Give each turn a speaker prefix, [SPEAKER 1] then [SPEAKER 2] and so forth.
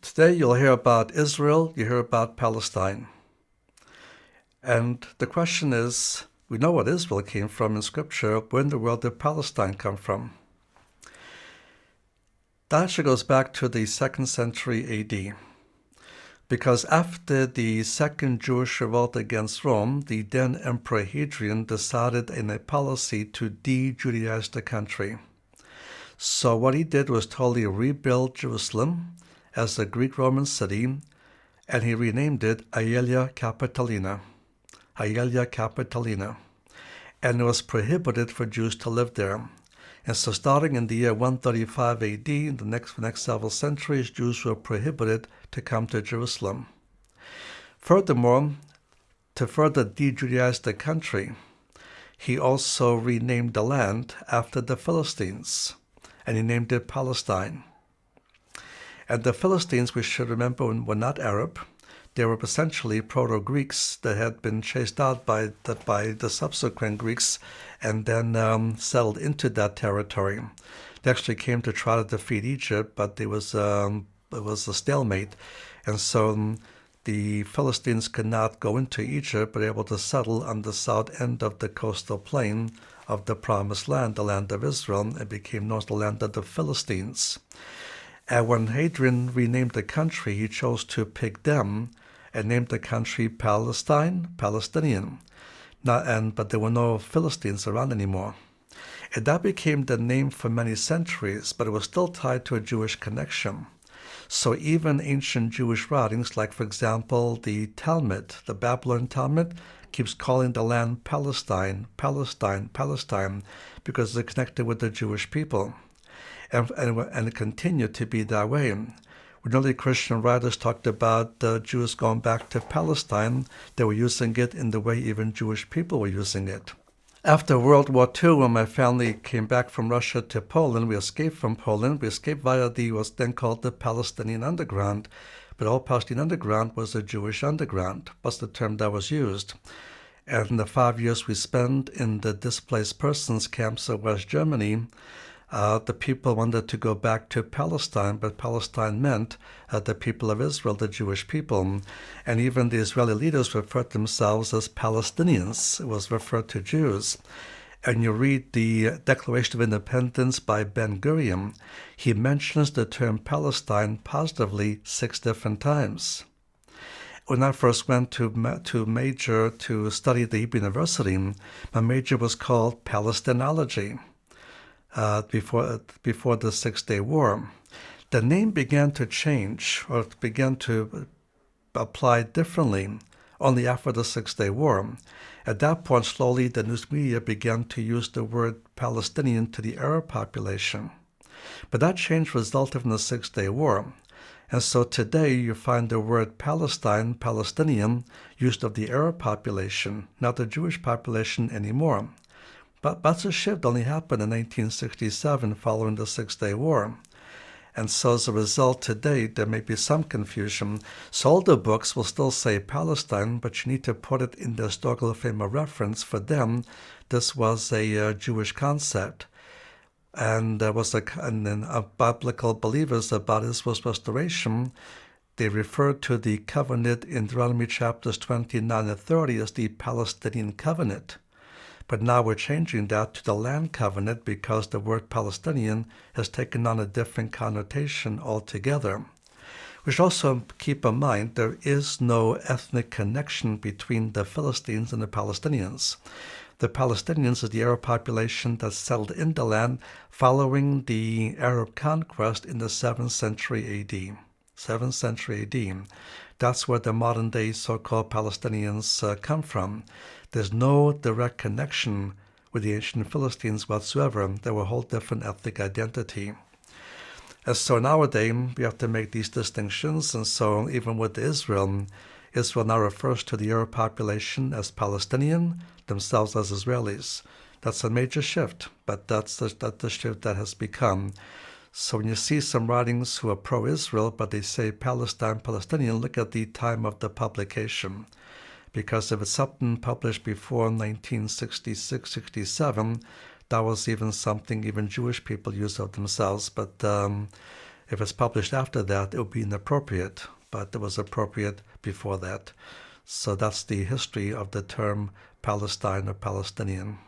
[SPEAKER 1] Today you'll hear about Israel, you hear about Palestine. And the question is, we know what Israel came from in Scripture, where in the world did Palestine come from? That actually goes back to the 2nd century AD. Because after the Second Jewish Revolt against Rome, the then Emperor Hadrian decided in a policy to de-Judaize the country. So what he did was totally rebuild Jerusalem as a Greek-Roman city, and he renamed it Aelia Capitolina. Aelia Capitolina. And it was prohibited for Jews to live there. And so starting in the year 135 AD, in the next several centuries, Jews were prohibited to come to Jerusalem. Furthermore, to further de-Judaize the country, he also renamed the land after the Philistines, and he named it Palestine. And the Philistines, we should remember, were not Arab. They were essentially Proto-Greeks that had been chased out by the subsequent Greeks and then settled into that territory. They actually came to try to defeat Egypt, but it was a stalemate. And so the Philistines could not go into Egypt, but were able to settle on the south end of the coastal plain of the Promised Land, the land of Israel, and became known as the land of the Philistines. And when Hadrian renamed the country, he chose to pick them and named the country Palestine, Palestinian. But there were no Philistines around anymore. And that became the name for many centuries, but it was still tied to a Jewish connection. So even ancient Jewish writings, like for example the Talmud, the Babylon Talmud, keeps calling the land Palestine, Palestine, Palestine, because they're connected with the Jewish people. And it continued to be that way. When early Christian writers talked about the Jews going back to Palestine, they were using it in the way even Jewish people were using it. After World War II, when my family came back from Russia to Poland, we escaped from Poland. We escaped via what's then called the Palestinian Underground. But all Palestinian Underground was a Jewish underground, was the term that was used. And in the 5 years we spent in the displaced persons camps of West Germany, the people wanted to go back to Palestine, but Palestine meant the people of Israel, the Jewish people. And even the Israeli leaders referred themselves as Palestinians. It was referred to Jews. And you read the Declaration of Independence by Ben-Gurion, he mentions the term Palestine positively 6 different times. When I first went to major to study at the Hebrew University, my major was called Palestinology. Before the SixDay War, the name began to change or began to apply differently only after the SixDay War. At that point, slowly the news media began to use the word Palestinian to the Arab population. But that change resulted from the SixDay War. And so today you find the word Palestine, Palestinian, used of the Arab population, not the Jewish population anymore. But that's a shift only happened in 1967 following the SixDay War. And so as a result, today there may be some confusion. So all the books will still say Palestine, but you need to put it in the historical frame of reference. For them, this was a Jewish concept. And there was biblical believers about Israel's restoration. They referred to the covenant in Deuteronomy chapters 29 and 30 as the Palestinian covenant. But now we're changing that to the land covenant because the word Palestinian has taken on a different connotation altogether. We should also keep in mind there is no ethnic connection between the Philistines and the Palestinians. The Palestinians is the Arab population that settled in the land following the Arab conquest in the 7th century AD. 7th century AD. That's where the modern-day so-called Palestinians come from. There's no direct connection with the ancient Philistines whatsoever. They were a whole different ethnic identity. And so nowadays, we have to make these distinctions. And so even with Israel now refers to the Arab population as Palestinian, themselves as Israelis. That's a major shift, but that's the shift that has become. So when you see some writings who are pro-Israel, but they say Palestine, Palestinian, look at the time of the publication. Because if it's something published before 1966, 67, that was even something even Jewish people use of themselves. But If it's published after that, it would be inappropriate, but it was appropriate before that. So that's the history of the term Palestine or Palestinian.